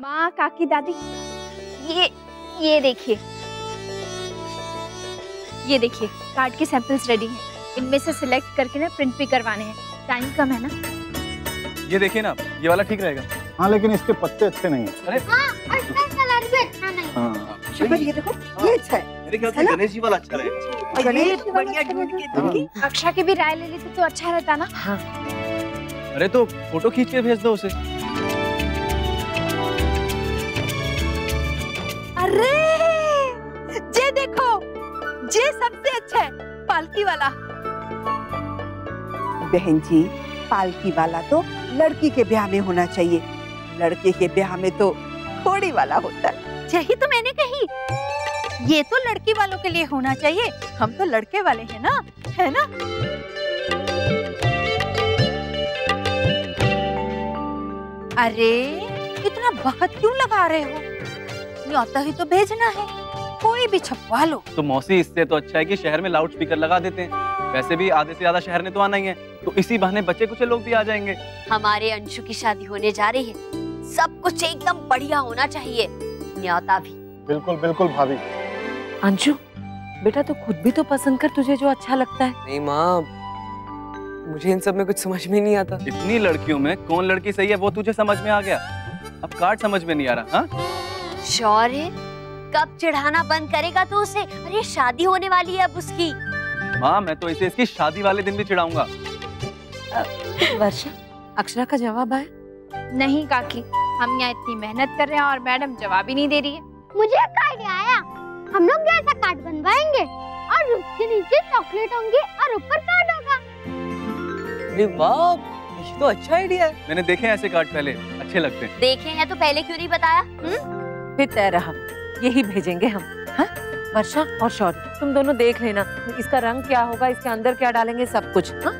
माँ, काकी, दादी, ये देखिए, ये देखिए कार्ड के सैंपल्स रेडी हैं। इनमें से सिलेक्ट करके ना प्रिंट भी करवाने हैं। टाइम कम है ना। ये देखिए ना, ये वाला ठीक रहेगा। हाँ लेकिन इसके पत्ते अच्छे नहीं हैं। अरे हाँ, और इसका कलर भी अच्छा नहीं। हाँ शुक्र, ये देखो ये अच्छा है। मेरे ख्याल से गणेश जी वाला अच्छा रहेगा। गणेश बढ़िया ढूंढ के दूंगी। अक्षा की भी राय ले लेते तो अच्छा रहता ना। हाँ अरे तो फोटो खींच के भेज दो उसे। अरे ये देखो, ये सबसे अच्छा है, पालकी वाला। बहन जी, पालकी वाला तो लड़की के ब्याह में होना चाहिए, लड़के के ब्याह में तो घोड़ी वाला होता है। यही तो मैंने कही, ये तो लड़की वालों के लिए होना चाहिए, हम तो लड़के वाले हैं ना, है ना? अरे इतना वक्त क्यों लगा रहे हो? न्योता ही तो भेजना है, कोई भी छपवा लो। तो मौसी, इससे तो अच्छा है कि शहर में लाउड स्पीकर लगा देते हैं। वैसे भी आधे से ज्यादा शहर ने तो आना ही है, तो इसी बहाने बच्चे कुछ लोग भी आ जाएंगे। हमारे अंशु की शादी होने जा रही है, सब कुछ एकदम बढ़िया होना चाहिए, न्योता भी। बिल्कुल बिल्कुल भाभी। अंशु बेटा, तू खुद भी तो पसंद कर, तुझे जो अच्छा लगता है। नहीं माँ, मुझे इन सब में कुछ समझ में नहीं आता। इतनी लड़कियों में कौन लड़की सही है वो तुझे समझ में आ गया। अब कार्ड समझ में नहीं आ रहा। हाँ शौर्य, कब चिढ़ाना बंद करेगा तू उसे? अरे शादी होने वाली है अब उसकी। माँ, मैं तो इसे इसकी शादी वाले दिन भी चिढ़ाऊंगा। वर्षा, अक्षरा का जवाब आया? नहीं काकी, हम यहाँ इतनी मेहनत कर रहे हैं और मैडम जवाब ही नहीं दे रही है। मुझे एक आइडिया आया, हम लोग ऐसा कार्ड बनवाएंगे और उसके नीचे चॉकलेट होंगी और ऊपर कार्ड होगा। अरे वाह, ये तो अच्छा आइडिया है। मैंने देखे हैं ऐसे कार्ड पहले, अच्छे लगते हैं। देखे हैं तो पहले क्यों नहीं बताया? फिर तय रहा, यही भेजेंगे हम। हाँ वर्षा और शौर्य, तुम दोनों देख लेना इसका रंग क्या होगा, इसके अंदर क्या डालेंगे, सब कुछ। हाँ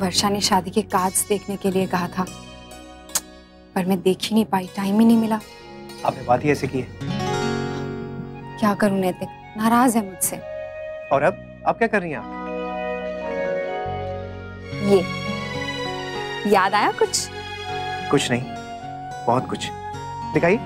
वर्षा ने शादी के कार्ड्स देखने के लिए कहा था, पर मैं देख ही नहीं पाई, टाइम ही नहीं मिला। आपने बात ही ऐसे की है। क्या करूं नैतिक, नाराज है मुझसे। और अब आप क्या कर रही हैं आप? ये याद आया कुछ? कुछ नहीं, बहुत कुछ। दिखाइए।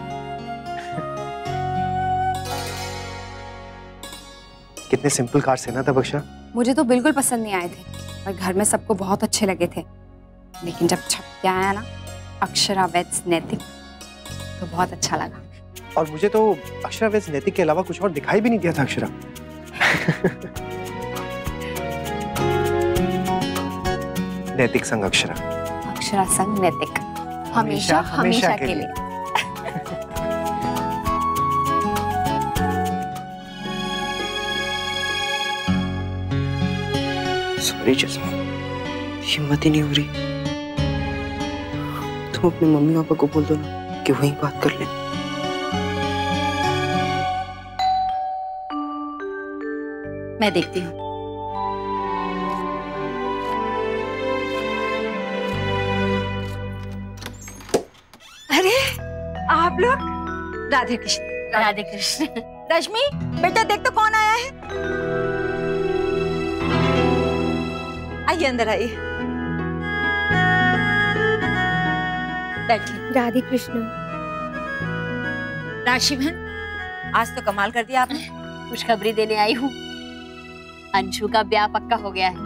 कितने सिंपल कार्ड्स थे ना तब अक्षा। मुझे तो बिल्कुल पसंद नहीं आए थे, पर घर में सबको बहुत अच्छे लगे थे। लेकिन जब छप के आया ना अक्षरा वेड्स नैतिक, तो बहुत अच्छा लगा। और मुझे तो अक्षरा वेड्स नैतिक के अलावा कुछ और दिखाई भी नहीं दिया था अक्षरा। नैतिक संग अक्षरा, अक्षरा संग नैतिक, हमेशा हमेशा के लिए। सॉरी जसमीन, हिम्मत ही नहीं हो रही। तुम अपने मम्मी पापा को बोल दो ना कि वहीं बात कर ले। मैं देखती हूँ। अरे आप लोग, राधे कृष्ण। राधे कृष्ण। रश्मि बेटा, देख तो कौन आया है। आइए अंदर आइए, बैठिए। राधे कृष्ण। राशि बहन, आज तो कमाल कर दिया आपने। खुशखबरी देने आई हूँ, अंशु का ब्याह पक्का हो गया है,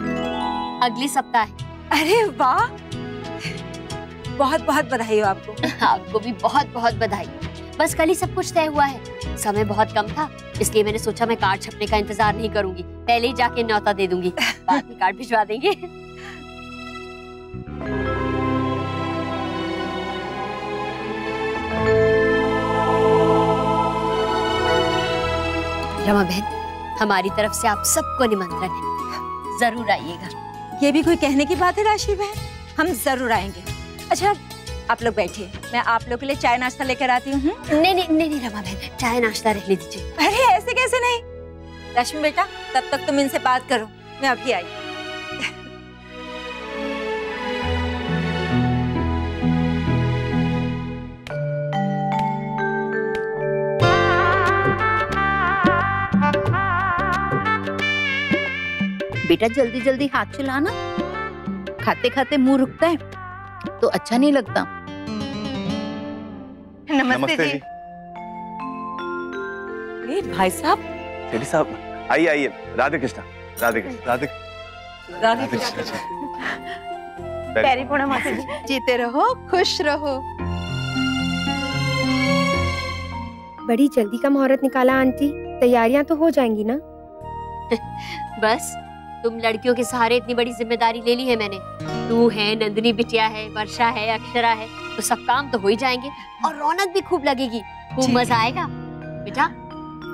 अगले सप्ताह है। अरे वाह, बहुत बहुत बधाई हो आपको। आपको भी बहुत बहुत बधाई। बस कल ही सब कुछ तय हुआ है, समय बहुत कम था, इसलिए मैंने सोचा मैं कार्ड छपने का इंतजार नहीं करूंगी, पहले ही जाके न्योता दे दूंगी, बाद में कार्ड भिजवा देंगे। रमा बहन, हमारी तरफ से आप सबको निमंत्रण है, जरूर आइएगा। ये भी कोई कहने की बात है राशि बहन, हम जरूर आएंगे। अच्छा आप लोग बैठिए, मैं आप लोग के लिए चाय नाश्ता लेकर आती हूँ। नहीं नहीं नहीं रमा बहन, चाय नाश्ता रख लीजिए। अरे ऐसे कैसे नहीं। रश्मि बेटा, तब तक तुम इनसे बात करो, मैं अभी आई। बेटा जल्दी जल्दी हाथ चलाना, खाते खाते मुंह रुकता है तो अच्छा नहीं लगता। नमस्ते जी। ए भाई साहब, सेठी साहब आइए आइए। राधे कृष्णा। राधे कृष्णा। राधे राधे कृष्णा। पैरी पूर्णा माता जी। जीते रहो, खुश रहो। बड़ी जल्दी का मुहूर्त निकाला आंटी, तैयारियां तो हो जाएंगी ना? बस तुम लड़कियों के सहारे इतनी बड़ी जिम्मेदारी ले ली है मैंने। तू है, नंदिनी बिटिया है, वर्षा है, अक्षरा है, तो सब काम तो हो ही जाएंगे और रौनक भी खूब लगेगी, खूब मजा आएगा। बेटा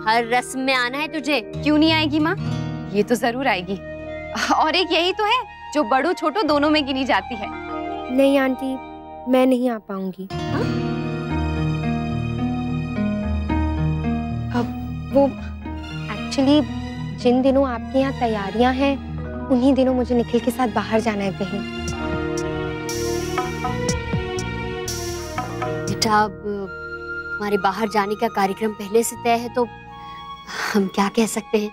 हर रस्म में आना है तुझे। क्यों नहीं आएगी माँ? ये तो जरूर आएगी। और एक यही तो है जो बड़ों छोटों दोनों में गिनी जाती है। नहीं आंटी, मैं नहीं आ पाऊंगी। अब वो एक्चुअली जिन दिनों आपके यहाँ तैयारियां हैं, उन्हीं दिनों मुझे निखिल के साथ बाहर जाना है कहीं। बेटा अब तुम्हारे बाहर जाने का कार्यक्रम पहले से तय है तो हम क्या कह सकते हैं,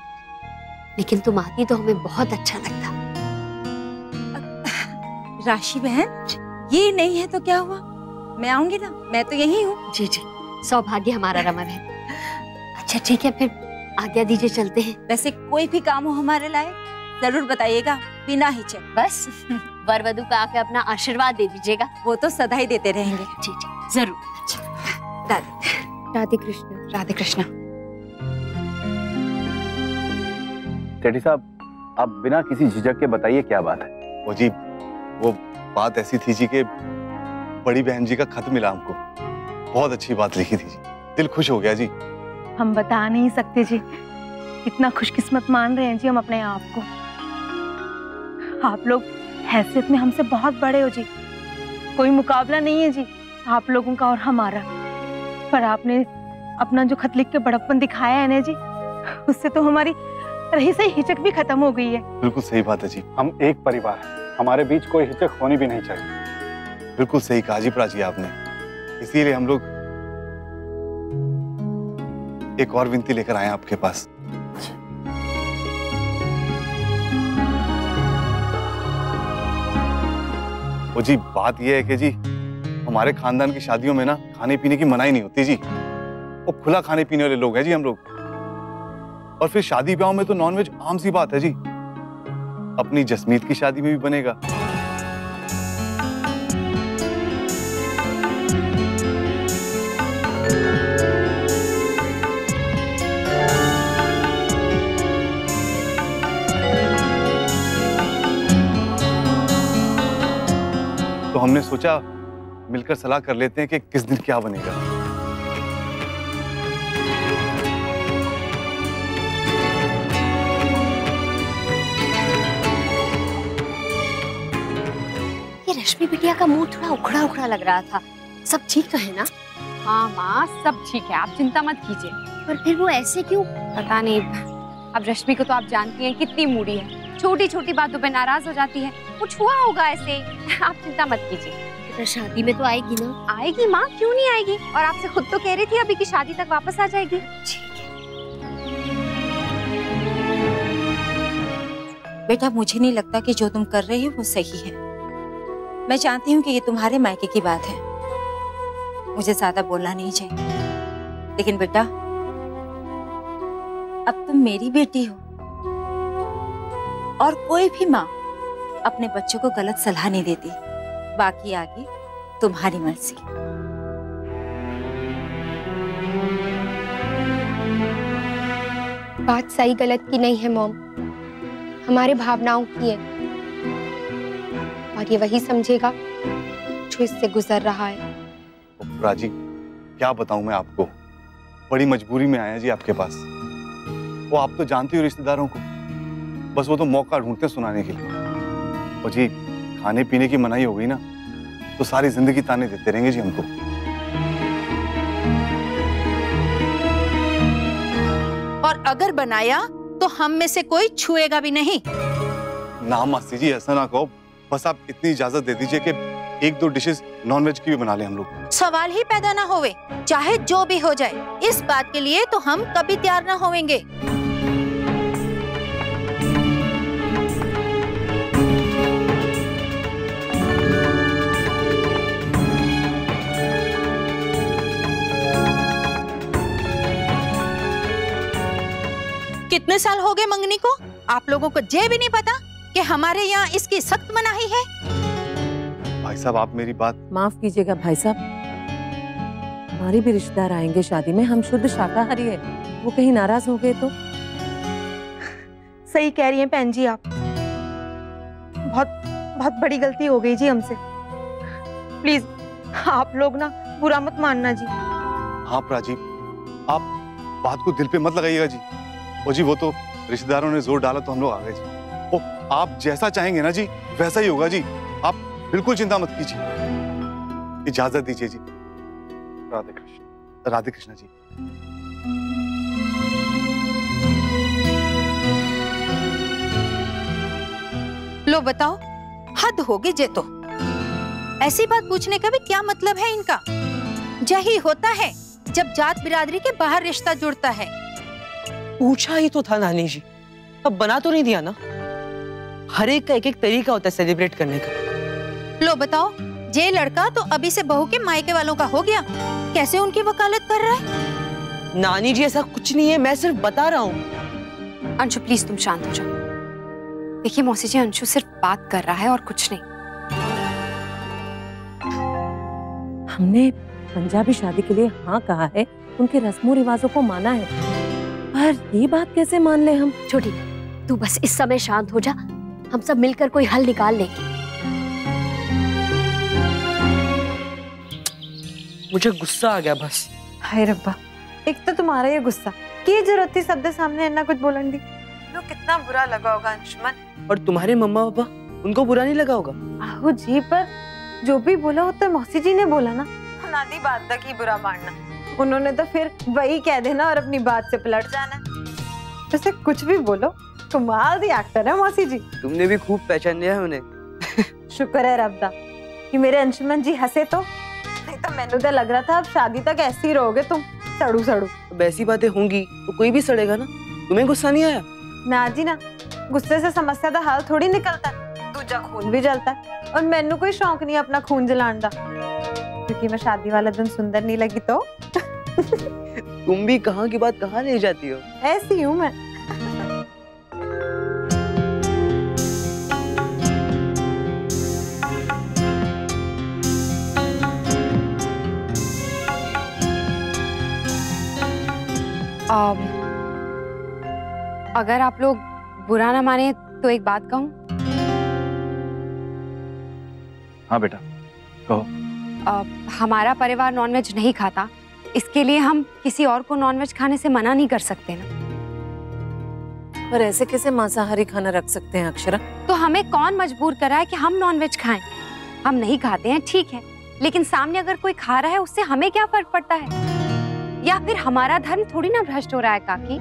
लेकिन तुम आती तो हमें बहुत अच्छा लगता। राशि बहन, ये नहीं है तो क्या हुआ, मैं आऊंगी ना, मैं तो यही हूँ। जी जी, सौभाग्य हमारा रमा है। अच्छा ठीक है, फिर आज्ञा दीजिए, चलते हैं। वैसे कोई भी काम हो हमारे लायक जरूर बताइएगा, बिना हिचक। बस वर वधू का आके अपना आशीर्वाद दे दीजिएगा। वो तो सदा ही देते रहेंगे। ठीक ठीक, जरूर। अच्छा, राधे राधे कृष्ण। राधे कृष्णा। सेठी साहब आप बिना किसी झिझक के बताइए क्या बात है। वो जी, वो बात ऐसी थी जी कि बड़ी बहन जी का खत मिला हमको, बहुत अच्छी बात लिखी थी जी, दिल खुश हो गया जी। हम बता नहीं सकते जी, कितना खुशकिस्मत मान रहे हैं जी हम अपने आप को। आप लोग हैसियत में हमसे बहुत बड़े हो जी, कोई मुकाबला नहीं है जी आप लोगों का और हमारा। पर आपने अपना जो खत लिख के बड़प्पन दिखाया है ना जी, उससे तो हमारी रही सही हिचक भी खत्म हो गई है। बिल्कुल सही बात है जी। हम एक परिवार हैं, हमारे बीच कोई हिचक होनी भी नहीं चाहिए। बिल्कुल सही कहा जी प्राची आपने, इसीलिए हम लोग एक और विनती लेकर आए हैं आपके पास। वो जी बात यह है कि जी हमारे खानदान की शादियों में ना खाने पीने की मनाही नहीं होती जी, वो खुला खाने पीने वाले लोग हैं जी हम लोग। और फिर शादी ब्याह में तो नॉनवेज आम सी बात है जी, अपनी जसमीत की शादी में भी बनेगा। तो हमने सोचा मिलकर सलाह कर लेते हैं कि किस दिन क्या बनेगा। ये रश्मि बिटिया का मुंह थोड़ा उखड़ा उखड़ा लग रहा था, सब ठीक तो है ना? हाँ माँ, सब ठीक है, आप चिंता मत कीजिए। पर फिर वो ऐसे क्यों? पता नहीं, अब रश्मि को तो आप जानती हैं कितनी मूडी है, छोटी छोटी बातों पे नाराज हो जाती है, कुछ हुआ होगा ऐसे। आप चिंता मत कीजिए। तो शादी में तो आएगी ना? आएगी माँ, क्यों नहीं आएगी, और आपसे खुद तो कह रही थी अभी की शादी तक वापस आ जाएगी। बेटा मुझे नहीं लगता कि जो तुम कर रहे हो वो सही है। मैं जानती हूँ कि ये तुम्हारे मायके की बात है, मुझे ज्यादा बोलना नहीं चाहिए, लेकिन बेटा अब तुम मेरी बेटी हो और कोई भी माँ अपने बच्चों को गलत सलाह नहीं देती। बाकी आगे तुम्हारी मर्जी। बात सही गलत की नहीं है मॉम, हमारे भावनाओं की है, और ये वही समझेगा जो इससे गुजर रहा है। राजी क्या बताऊं मैं आपको, बड़ी मजबूरी में आया जी आपके पास। वो आप तो जानती हो रिश्तेदारों को, बस वो तो मौका ढूंढते सुनाने के लिए। और जी खाने पीने की मनाही हो गई ना तो सारी जिंदगी ताने देते रहेंगे जी हमको। और अगर बनाया तो हम में से कोई छुएगा भी नहीं। ना मासी जी ऐसा ना कहो, बस आप इतनी इजाजत दे दीजिए कि एक दो डिशेस नॉनवेज की भी बना लें हम लोग। सवाल ही पैदा ना होवे, चाहे जो भी हो जाए, इस बात के लिए तो हम कभी तैयार ना होवेंगे। आप लोगों को ये भी नहीं पता कि हमारे यहाँ इसकी सख्त मनाही है? भाई साहब आप मेरी बात माफ कीजिएगा भाई साहब, हमारे भी रिश्तेदार आएंगे शादी में, हम शुद्ध शाकाहारी है, वो कहीं नाराज हो गए तो? सही कह रही हैं बहन जी आप, बहुत बहुत बड़ी गलती हो गई जी हमसे। प्लीज आप लोग ना बुरा मत मानना जी। हाँ प्राची, आप बात को दिल पे मत लगाइएगा जी। ओ जी वो तो रिश्तेदारों ने जोर डाला तो हम लोग आ गए जी। ओ आप जैसा चाहेंगे ना जी वैसा ही होगा जी, आप बिल्कुल चिंता मत कीजिए। इजाजत दीजिए जी। राधे कृष्ण। राधे कृष्ण जी। लो बताओ, हद होगी जे तो। ऐसी बात पूछने का भी क्या मतलब है इनका? यही होता है जब जात बिरादरी के बाहर रिश्ता जुड़ता है। पूछा ही तो था नानी जी, अब बना तो नहीं दिया ना। हर एक का एक एक तरीका होता है सेलिब्रेट करने का। लो बताओ, ये लड़का तो अभी से बहू के मायके वालों का हो गया, कैसे उनकी वकालत कर रहा है? नानी जी ऐसा कुछ नहीं है, मैं सिर्फ बता रहा हूँ। अंशु प्लीज तुम शांत हो जाओ। देखिए मौसी जी, अंशु सिर्फ बात कर रहा है और कुछ नहीं। हमने पंजाबी शादी के लिए हाँ कहा है, उनके रस्मों रिवाजों को माना है, पर ये बात कैसे मान ले हम? छोटी तू बस इस समय शांत हो जा, हम सब मिलकर कोई हल निकाल लेंगे। मुझे गुस्सा आ गया बस। हाय रब्बा, एक तो तुम्हारा ये गुस्सा की जरूरत थी शब्द सामने इतना कुछ बोलन दी। लोग कितना बुरा लगा होगा अंशुमन। और तुम्हारे मम्मा पापा, उनको बुरा नहीं लगा होगा? आहो जी, पर जो भी बोला हो तो मौसी जी ने बोला ना, नादी बात तक ही बुरा मानना। उन्होंने तो फिर वही कह देना और अपनी बात से पलट जाना। वैसे कुछ भी बोलो, कमाल दी एक्टर है मौसी जी। तुमने भी खूब पहचान लिया है उन्हें। शुक्र है रब्बा कि मेरे अंशुमन जी हंसे तो, नहीं तो मैंने तो लग रहा था अब शादी तक ऐसे ही रहोगे तुम, सड़ू सड़ू। अब ऐसी बातें होंगी तो कोई भी सड़ेगा ना। तुम्हें गुस्सा नहीं आया? ना जी ना, गुस्से से समस्या का हल थोड़ी निकलता है, दूजा खून भी जलता है। और मैनू कोई शौक नहीं अपना खून जलाने का, क्योंकि मैं शादी वाला दिन सुंदर नहीं लगी तो। तुम भी कहाँ की बात कहाँ ले जाती हो? ऐसी हूँ मैं। अगर आप लोग बुरा ना माने तो एक बात कहूं? हाँ बेटा कहो। हमारा परिवार नॉनवेज नहीं खाता, इसके लिए हम किसी और को नॉनवेज खाने से मना नहीं कर सकते ना। पर ऐसे कैसे मांसाहारी खाना रख सकते हैं अक्षरा? तो हमें कौन मजबूर करा है कि हम नॉनवेज खाएं? हम नहीं खाते हैं ठीक है, लेकिन सामने अगर कोई खा रहा है उससे हमें क्या फर्क पड़ता है? या फिर हमारा धर्म थोड़ी ना भ्रष्ट हो रहा है काकी।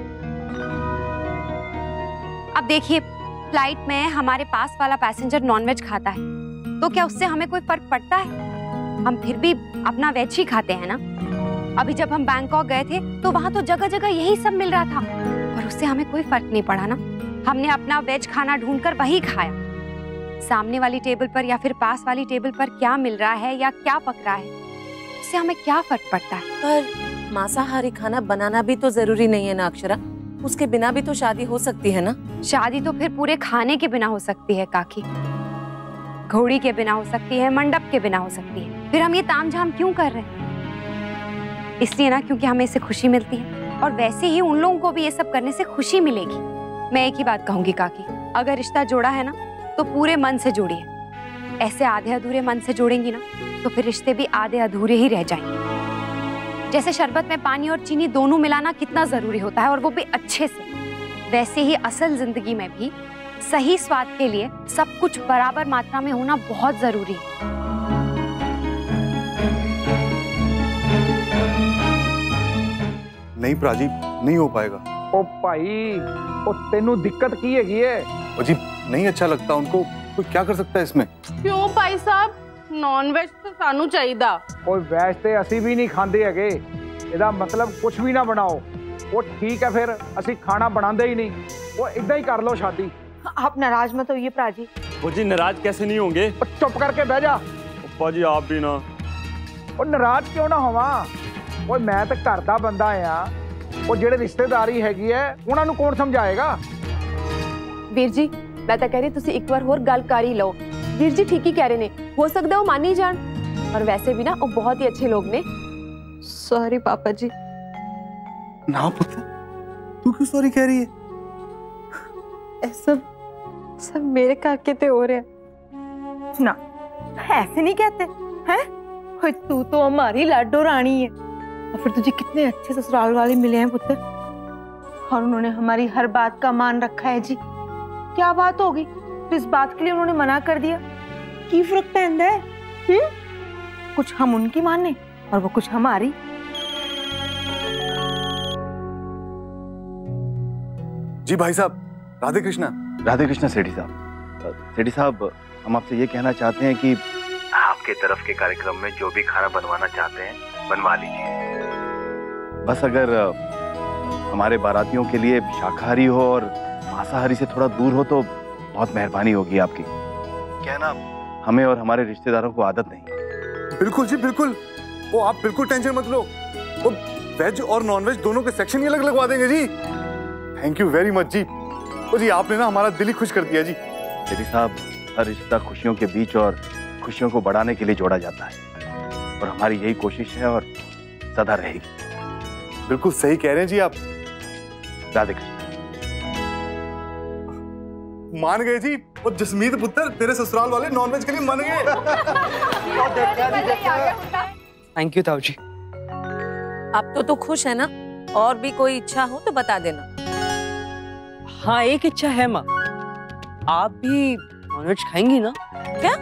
अब देखिए, फ्लाइट में हमारे पास वाला पैसेंजर नॉनवेज खाता है तो क्या उससे हमें कोई फर्क पड़ता है? हम फिर भी अपना वेज ही खाते हैं ना। अभी जब हम बैंकॉक गए थे तो वहां तो जगह जगह यही सब मिल रहा था और उससे हमें कोई फर्क नहीं पड़ा ना। हमने अपना वेज खाना ढूंढकर वही खाया। सामने वाली टेबल पर या फिर पास वाली टेबल पर क्या मिल रहा है या क्या पक रहा है, उससे हमें क्या फर्क पड़ता है? पर मांसाहारी खाना बनाना भी तो जरूरी नहीं है ना अक्षरा, उसके बिना भी तो शादी हो सकती है ना। शादी तो फिर पूरे खाने के बिना हो सकती है काकी, घोड़ी के बिना हो सकती है, मंडप के बिना हो सकती है। फिर हम ये तामझाम क्यों कर रहे हैं? इसलिए ना क्योंकि हमें इससे खुशी मिलती है, और वैसे ही उन लोगों को भी ये सब करने से खुशी मिलेगी। मैं एक ही बात कहूंगी काकी, अगर रिश्ता जोड़ा है ना तो पूरे मन से जोड़िए। ऐसे आधे अधूरे मन से जोड़ेंगी ना तो फिर रिश्ते भी आधे अधूरे ही रह जाएंगे। जैसे शरबत में पानी और चीनी दोनों मिलाना कितना जरूरी होता है, और वो भी अच्छे से, वैसे ही असल जिंदगी में भी सही स्वाद के लिए सब कुछ बराबर मात्रा में होना बहुत जरूरी है। नहीं प्राजी, नहीं हो पाएगा। ओ भाई, ओ तेनू दिक्कत की हैगी है? ओ जी नहीं अच्छा लगता उनको, कोई क्या कर सकता है इसमें? क्यों भाई साहब, नॉन-वेज तो सानू चाहिदा। कोई वेज ते असी भी नहीं खांदे हैगे, ਇਹਦਾ मतलब कुछ भी ना बनाओ। वो ठीक है, फिर असी खाना बनाते ही नहीं, वो इदा ही कर लो शादी। आप नाराज मत होइए प्राजी। वो जी नाराज कैसे नहीं होंगे? चुप करके बह जा। पप्पा जी आप भी ना। वो नाराज क्यों ना होवा? वो मैं तो घर का बंदा आ, वो जेड़े रिश्तेदारी हैगी है उन्होंने कौन समझाएगा? ਵੀਰ ਜੀ ਮੈਂ ਤਾਂ ਕਹਿ ਰਹੀ ਤੁਸੀਂ ਇੱਕ ਵਾਰ ਹੋਰ ਗੱਲ ਕਰ ਹੀ ਲਓ। ਵੀਰ ਜੀ ਠੀਕ ਹੀ ਕਹਿ ਰਹੇ ਨੇ, ਹੋ ਸਕਦਾ ਉਹ मान ही जान, और वैसे भी ना वो बहुत ही अच्छे लोग ने। सॉरी पापा जी। ना पुत्र, तू क्यों सॉरी कह रही है? सब मेरे करके ते हो रहा ना, ऐसे नहीं कहते हैं। तू तो हमारी लाडो रानी है, और फिर तुझे कितने अच्छे ससुराल वाले मिले हैं पुत्र, और उन्होंने हमारी हर बात का मान रखा है जी। क्या बात होगी तो इस बात के लिए उन्होंने मना कर दिया? की फर्क पैंदा है? कुछ हम उनकी माने और वो कुछ हमारी। जी भाई साहब, राधे कृष्णा सेठी साहब। सेठी साहब, हम आपसे ये कहना चाहते हैं कि आपके तरफ के कार्यक्रम में जो भी खाना बनवाना चाहते हैं बनवा लीजिए। बस अगर हमारे बारातियों के लिए शाकाहारी हो और मांसाहारी से थोड़ा दूर हो तो बहुत मेहरबानी होगी आपकी। क्या है ना, हमें और हमारे रिश्तेदारों को आदत नहीं। बिल्कुल जी बिल्कुल, वो आप बिल्कुल टेंशन मत लो, वो वेज और नॉन वेज दोनों के सेक्शन ही अलग लगवा देंगे जी। थैंक यू वेरी मच जी। ओ जी, आपने ना हमारा दिल ही खुश कर दिया जी। सेठी साहब, हर रिश्ता खुशियों के बीच और खुशियों को बढ़ाने के लिए जोड़ा जाता है, और हमारी यही कोशिश है और सदा रहेगी। बिल्कुल सही कह रहे हैं जी आप। राधे कृष्ण। मान गए जी, वो जसमीत पुत्र तेरे ससुराल वाले नॉनवेज के लिए मान गए। थैंक यू ताऊ जी। अब तो खुश है ना? और भी कोई इच्छा हो तो बता देना। हाँ, एक इच्छा है माँ, आप भी नॉनवेज खाएंगी ना? क्या?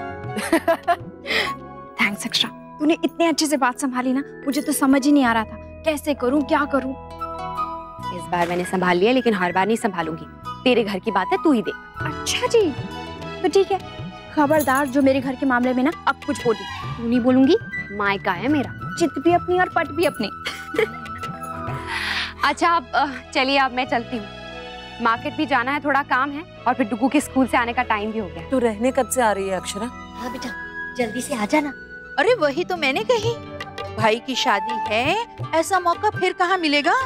थैंक्स अक्षरा, तूने इतने अच्छे से बात संभाली ना, मुझे तो समझ ही नहीं आ रहा था कैसे करूं, क्या करूं। इस बार मैंने संभाल लिया, लेकिन हर बार नहीं संभालूंगी। तेरे घर की बात है, तू ही देख। अच्छा जी, तो ठीक है। खबरदार जो मेरे घर के मामले में ना अब कुछ बोली। तू नहीं बोलूंगी, मायका है मेरा। चित भी अपनी और पट भी अपनी। अच्छा अब चलिए, अब मैं चलती हूँ। मार्केट भी जाना है, थोड़ा काम है, और फिर डुगू के स्कूल से आने का टाइम भी हो गया। तू रहने कब से आ रही है अक्षरा? हाँ बेटा, जल्दी से आ जाना। अरे वही तो मैंने कही, भाई की शादी है, ऐसा मौका फिर कहाँ मिलेगा।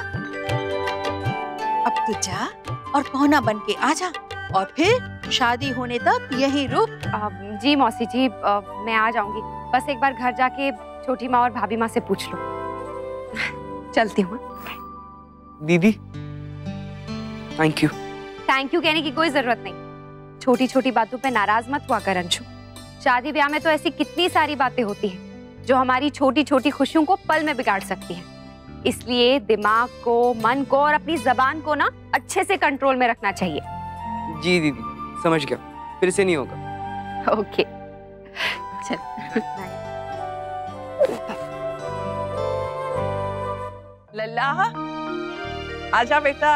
अब तू जा और पहुना बन के आ जा, और फिर शादी होने तक यहीं रुक। जी मौसी जी, मैं आ जाऊंगी, बस एक बार घर जाके छोटी माँ और भाभी माँ से पूछ लो। चलती हूँ। दीदी, थैंक यू। थैंक यू कहने की कोई जरूरत नहीं। छोटी छोटी बातों पे नाराज मत हुआ कर अंशु। शादी ब्याह में तो ऐसी कितनी सारी बातें होती हैं जो हमारी छोटी छोटी खुशियों को पल में बिगाड़ सकती हैं। इसलिए दिमाग को, मन को और अपनी जबान को ना अच्छे से कंट्रोल में रखना चाहिए। जी दीदी, समझ गया, फिर से नहीं होगा। ओके, चल। लल्ला, आजा बेटा,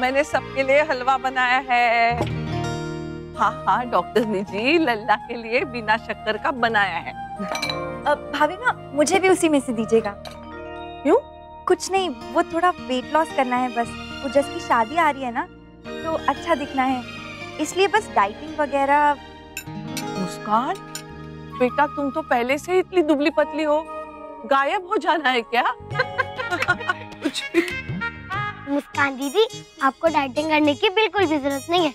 मैंने सबके लिए हलवा बनाया है। हाँ हाँ डॉक्टर जी, लल्ला के लिए बिना शक्कर का बनाया है। भाभी माँ, मुझे भी उसी में से दीजिएगा। क्यों? कुछ नहीं, वो थोड़ा वेट लॉस करना है बस। वो जस की शादी आ रही है ना, तो अच्छा दिखना है, इसलिए बस डाइटिंग वगैरह। मुस्कान बेटा, तुम तो पहले से इतनी दुबली पतली हो, गायब हो जाना है क्या? कुछ भी। मुस्कान दीदी, आपको डाइटिंग करने की बिल्कुल भी जरूरत नहीं है।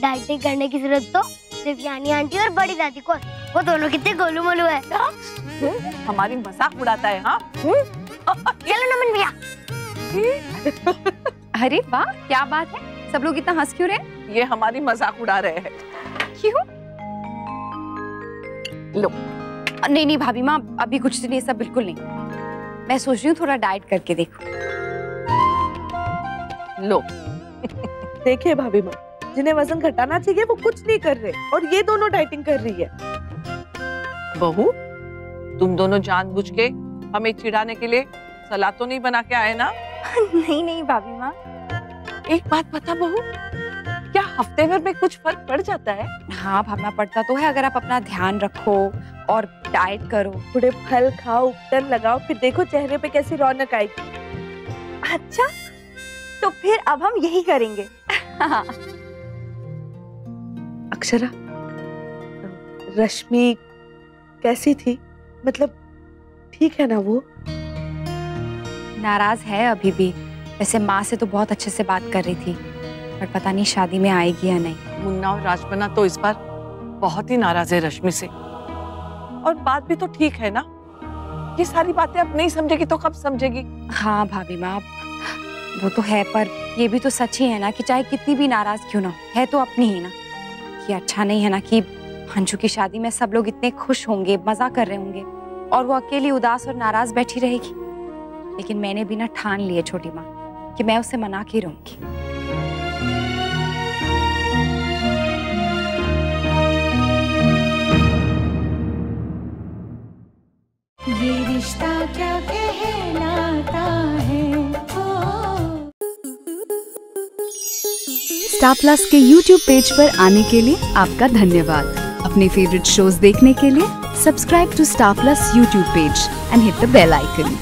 डाइटिंग करने की जरूरत तो सिर्फ यानी आंटी और बड़ी दादी को, वो दोनों कितने गोलू मोलू है। हमारी मजाक उड़ाता है। हाँ चलो नमन भैया। अरे वाह, क्या बात है, सब लोग इतना हंस क्यों रहे? ये हमारी मजाक उड़ा रहे हैं। क्यों? लो, नहीं नहीं भाभी माँ, अभी कुछ नहीं, सब बिल्कुल नहीं। मैं सोच रही हूँ थोड़ा डाइट करके देखूं। लो देखिए भाभी माँ, जिन्हें वजन घटाना चाहिए वो कुछ नहीं कर रहे, और ये दोनों डाइटिंग कर रही है। बहू, तुम दोनों जानबूझ के हमें चिढ़ाने के लिए सलाद तो नहीं बना के आए ना? नहीं नहीं भाभी माँ। एक बात बता बहू, क्या हफ्ते भर में कुछ फर्क पड़ जाता है? हाँ भावना, पड़ता तो है, अगर आप अपना ध्यान रखो और डाइट करो। थोड़े फल खाओ, उपटन लगाओ, फिर देखो चेहरे पे कैसी रौनक आएगी। अच्छा, तो फिर अब हम यही करेंगे। हाँ। अक्षरा, रश्मि कैसी थी? मतलब ठीक है ना वो? नाराज है अभी भी, वैसे माँ से तो बहुत अच्छे से बात कर रही थी, पर पता नहीं शादी में आएगी या नहीं। मुन्ना और राजमना तो इस बार बहुत ही नाराज है रश्मि से। और बात भी तो ठीक है ना, ये सारी बातें अब नहीं समझेगी तो कब समझेगी? हाँ भाभी माँ, वो तो है, पर ये भी तो सच ही है ना कि चाहे कितनी भी नाराज क्यों ना हो, है तो अपनी ही ना। ये अच्छा नहीं है ना कि अंशु की शादी में सब लोग इतने खुश होंगे, मजा कर रहे होंगे और वो अकेली उदास और नाराज बैठी रहेगी। लेकिन मैंने भी ना ठान ली है छोटी माँ कि मैं उसे मना के रहूंगी। ये रिश्ता क्या कहलाता है। स्टार प्लस के YouTube पेज पर आने के लिए आपका धन्यवाद। अपने फेवरेट शोज देखने के लिए subscribe to Star Plus YouTube page and hit the bell icon.